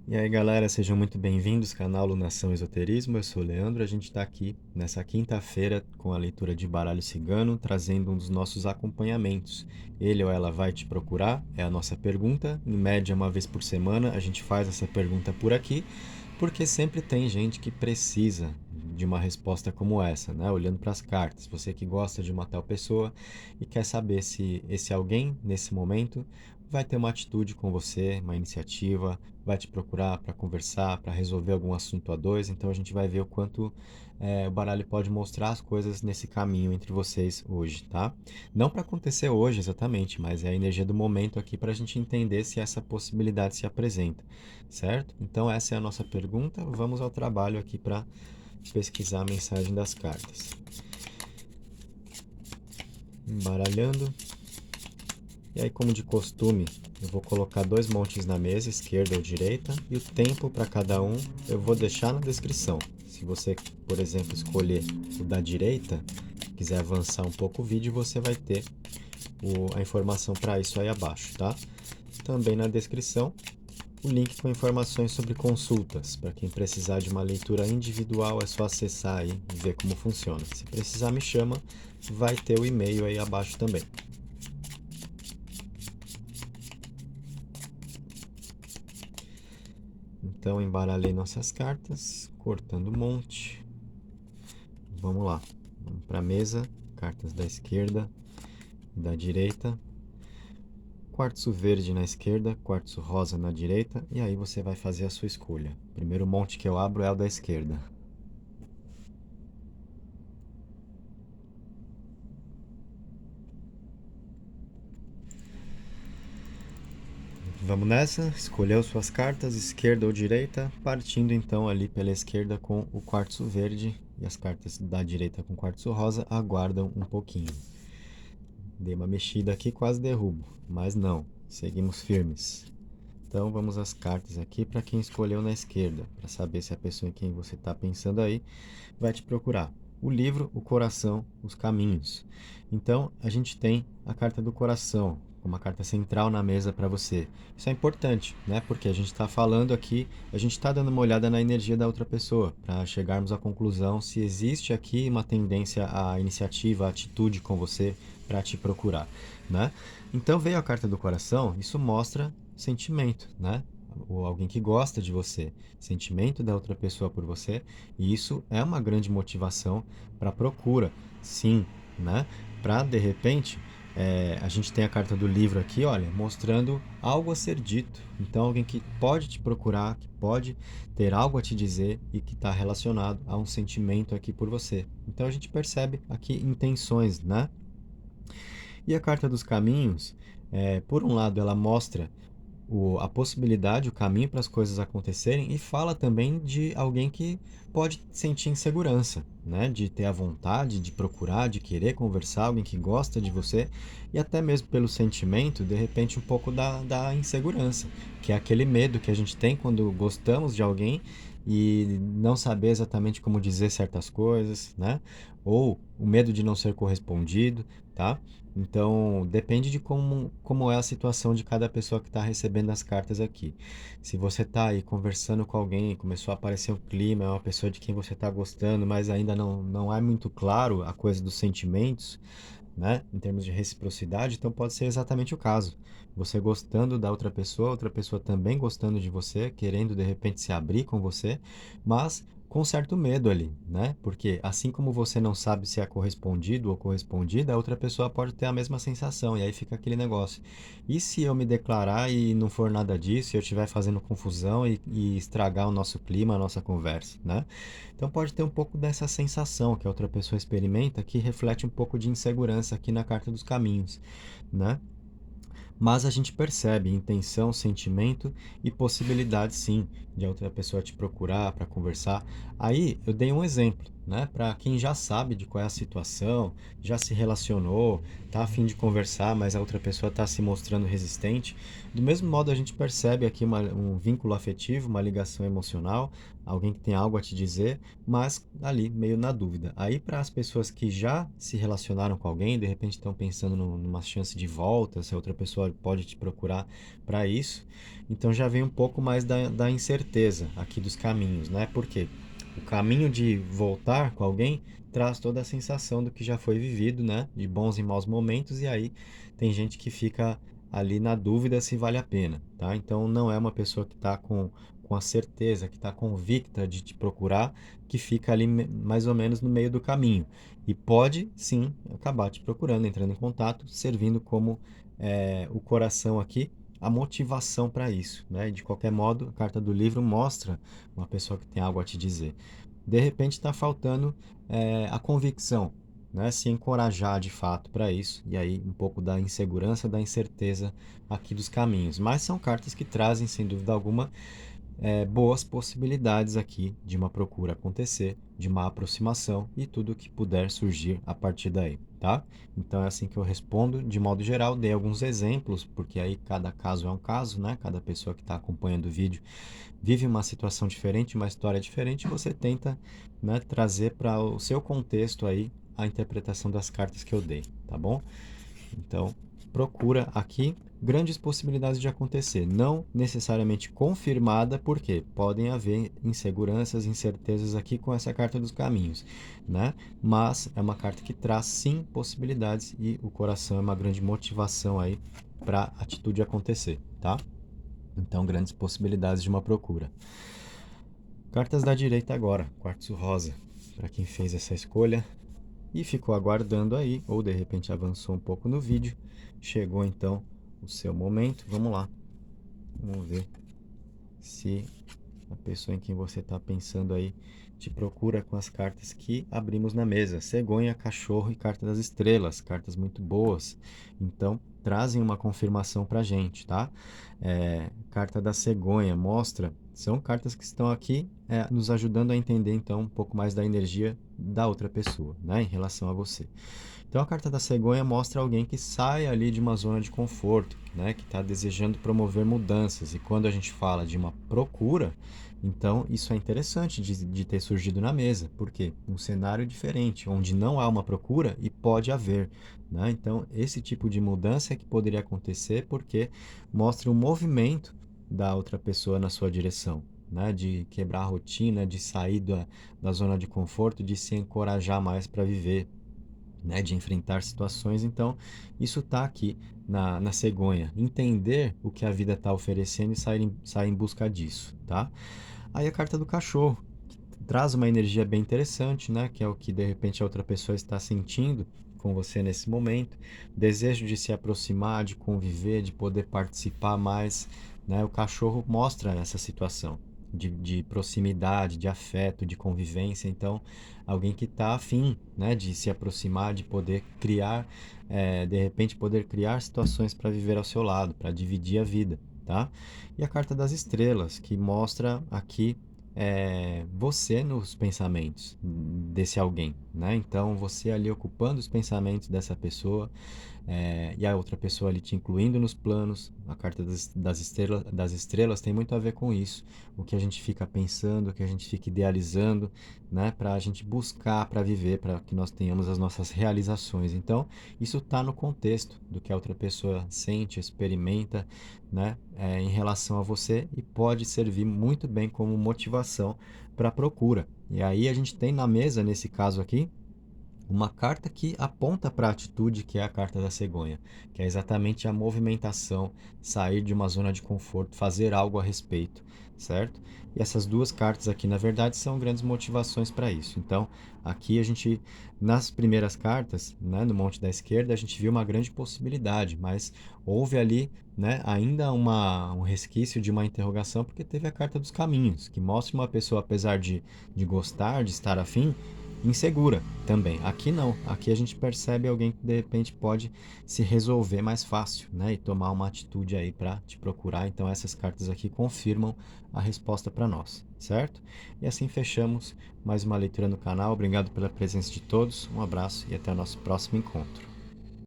E aí, galera, sejam muito bem-vindos, canal Lunação Esoterismo. Eu sou o Leandro. A gente está aqui nessa quinta-feira com a leitura de baralho cigano, trazendo um dos nossos acompanhamentos. Ele ou ela vai te procurar? É a nossa pergunta. Em média, uma vez por semana, a gente faz essa pergunta por aqui, porque sempre tem gente que precisa de uma resposta como essa, né? Olhando para as cartas. Você que gosta de uma tal pessoa e quer saber se esse alguém, nesse momento, vai ter uma atitude com você, uma iniciativa, vai te procurar para conversar, para resolver algum assunto a dois. Então a gente vai ver o quanto o baralho pode mostrar as coisas nesse caminho entre vocês hoje, tá? Não para acontecer hoje exatamente, mas é a energia do momento aqui para a gente entender se essa possibilidade se apresenta, certo? Então essa é a nossa pergunta. Vamos ao trabalho aqui para pesquisar a mensagem das cartas. Embaralhando. E aí, como de costume, eu vou colocar dois montes na mesa, esquerda ou direita, e o tempo para cada um eu vou deixar na descrição. Se você, por exemplo, escolher o da direita, quiser avançar um pouco o vídeo, você vai ter a informação para isso aí abaixo, tá? Também na descrição, o link com informações sobre consultas. Para quem precisar de uma leitura individual, é só acessar aí e ver como funciona. Se precisar, me chama, vai ter o e-mail aí abaixo também. Então, embaralhei nossas cartas, cortando um monte. Vamos lá. Vamos para a mesa. Cartas da esquerda e da direita. Quartzo verde na esquerda, quartzo rosa na direita. E aí você vai fazer a sua escolha. O primeiro monte que eu abro é o da esquerda. Vamos nessa? Escolheu suas cartas, esquerda ou direita, partindo então ali pela esquerda com o quartzo verde e as cartas da direita com quartzo rosa aguardam um pouquinho. Dei uma mexida aqui, quase derrubo, mas não, seguimos firmes. Então vamos às cartas aqui para quem escolheu na esquerda, para saber se a pessoa em quem você está pensando aí vai te procurar. O livro, o coração, os caminhos. Então a gente tem a carta do coração, uma carta central na mesa para você. Isso é importante, né? Porque a gente está falando aqui, a gente está dando uma olhada na energia da outra pessoa, para chegarmos à conclusão se existe aqui uma tendência à iniciativa, à atitude com você para te procurar, né? Então veio a carta do coração, isso mostra sentimento, né? Ou alguém que gosta de você, sentimento da outra pessoa por você, e isso é uma grande motivação para a procura, sim, né? Para de repente, a gente tem a carta do livro aqui, olha, mostrando algo a ser dito. Então, alguém que pode te procurar, que pode ter algo a te dizer e que está relacionado a um sentimento aqui por você. Então, a gente percebe aqui intenções, né? E a carta dos caminhos, por um lado, ela mostra a possibilidade, o caminho para as coisas acontecerem e fala também de alguém que pode sentir insegurança, né? De ter a vontade de procurar, de querer conversar, alguém que gosta de você e até mesmo pelo sentimento, de repente, um pouco da insegurança, que é aquele medo que a gente tem quando gostamos de alguém e não saber exatamente como dizer certas coisas, né? Ou o medo de não ser correspondido, tá? Então, depende de como é a situação de cada pessoa que está recebendo as cartas aqui. Se você está aí conversando com alguém, começou a aparecer um clima, é uma pessoa de quem você está gostando, mas ainda não é muito claro a coisa dos sentimentos, né? Em termos de reciprocidade, então pode ser exatamente o caso. Você gostando da outra pessoa também gostando de você, querendo de repente se abrir com você, mas com certo medo ali, né? Porque assim como você não sabe se é correspondido ou correspondida, a outra pessoa pode ter a mesma sensação, e aí fica aquele negócio. E se eu me declarar e não for nada disso, e eu estiver fazendo confusão e estragar o nosso clima, a nossa conversa, né? Então pode ter um pouco dessa sensação que a outra pessoa experimenta, que reflete um pouco de insegurança aqui na carta dos caminhos, né? Mas a gente percebe intenção, sentimento e possibilidade sim de a outra pessoa te procurar para conversar. Aí eu dei um exemplo, né? Para quem já sabe de qual é a situação, já se relacionou, tá a fim de conversar, mas a outra pessoa está se mostrando resistente. Do mesmo modo, a gente percebe aqui um vínculo afetivo, uma ligação emocional, alguém que tem algo a te dizer, mas ali meio na dúvida. Aí, para as pessoas que já se relacionaram com alguém, de repente estão pensando numa chance de volta, se a outra pessoa pode te procurar para isso, então já vem um pouco mais da incerteza aqui dos caminhos, né? Por quê? O caminho de voltar com alguém traz toda a sensação do que já foi vivido, né? De bons e maus momentos, e aí tem gente que fica ali na dúvida se vale a pena, tá? Então não é uma pessoa que está com a certeza, que está convicta de te procurar, que fica ali mais ou menos no meio do caminho. E pode sim acabar te procurando, entrando em contato, servindo como o coração aqui, a motivação para isso, né? De qualquer modo, a carta do livro mostra uma pessoa que tem algo a te dizer. De repente está faltando a convicção, né? Se encorajar de fato para isso, e aí um pouco da insegurança, da incerteza aqui dos caminhos. Mas são cartas que trazem, sem dúvida alguma, boas possibilidades aqui de uma procura acontecer, de uma aproximação e tudo que puder surgir a partir daí, tá? Então é assim que eu respondo. De modo geral, dei alguns exemplos, porque aí cada caso é um caso, né? Cada pessoa que está acompanhando o vídeo vive uma situação diferente, uma história diferente, e você tenta, né, trazer para o seu contexto aí a interpretação das cartas que eu dei, tá bom? Então, procura aqui grandes possibilidades de acontecer, não necessariamente confirmada, porque podem haver inseguranças, incertezas aqui com essa carta dos caminhos, né? Mas é uma carta que traz sim possibilidades e o coração é uma grande motivação aí para a atitude acontecer, tá? Então, grandes possibilidades de uma procura. Cartas da direita agora, quartzo rosa, para quem fez essa escolha e ficou aguardando aí, ou de repente avançou um pouco no vídeo, chegou então o seu momento. Vamos lá, vamos ver se a pessoa em quem você está pensando aí te procura com as cartas que abrimos na mesa. Cegonha, cachorro e carta das estrelas, cartas muito boas. Então, trazem uma confirmação para a gente, tá? Carta da cegonha mostra, são cartas que estão aqui nos ajudando a entender então um pouco mais da energia da outra pessoa, né, em relação a você. Então a carta da cegonha mostra alguém que sai ali de uma zona de conforto, né, que está desejando promover mudanças. E quando a gente fala de uma procura, então isso é interessante de ter surgido na mesa, porque um cenário diferente, onde não há uma procura e pode haver, né? Então esse tipo de mudança é que poderia acontecer porque mostra um movimento da outra pessoa na sua direção, né? De quebrar a rotina, de sair da zona de conforto, de se encorajar mais para viver, né, de enfrentar situações. Então, isso está aqui na cegonha. Entender o que a vida está oferecendo e sair em busca disso, tá? Aí a carta do cachorro, que traz uma energia bem interessante, né? Que é o que de repente a outra pessoa está sentindo com você nesse momento. Desejo de se aproximar, de conviver, de poder participar mais, né? O cachorro mostra essa situação de proximidade, de afeto, de convivência. Então, alguém que está afim, né, de se aproximar, de poder criar, de repente poder criar situações para viver ao seu lado, para dividir a vida, tá? E a carta das estrelas, que mostra aqui você nos pensamentos desse alguém, né? Então, você ali ocupando os pensamentos dessa pessoa, e a outra pessoa ali te incluindo nos planos. A carta das estrelas tem muito a ver com isso. O que a gente fica pensando, o que a gente fica idealizando, né? Para a gente buscar, para viver, para que nós tenhamos as nossas realizações. Então, isso está no contexto do que a outra pessoa sente, experimenta, né? Em relação a você, e pode servir muito bem como motivação para a procura. E aí a gente tem na mesa, nesse caso aqui, uma carta que aponta para a atitude, que é a carta da cegonha, que é exatamente a movimentação, sair de uma zona de conforto, fazer algo a respeito, certo? E essas duas cartas aqui, na verdade, são grandes motivações para isso. Então, aqui a gente, nas primeiras cartas, né, no monte da esquerda, a gente viu uma grande possibilidade, mas houve ali, né, ainda um resquício de uma interrogação, porque teve a carta dos caminhos, que mostra uma pessoa, apesar de gostar, de estar afim, insegura também. Aqui não, aqui a gente percebe alguém que de repente pode se resolver mais fácil, né? E tomar uma atitude aí para te procurar. Então essas cartas aqui confirmam a resposta para nós, certo? E assim fechamos mais uma leitura no canal. Obrigado pela presença de todos, um abraço e até o nosso próximo encontro.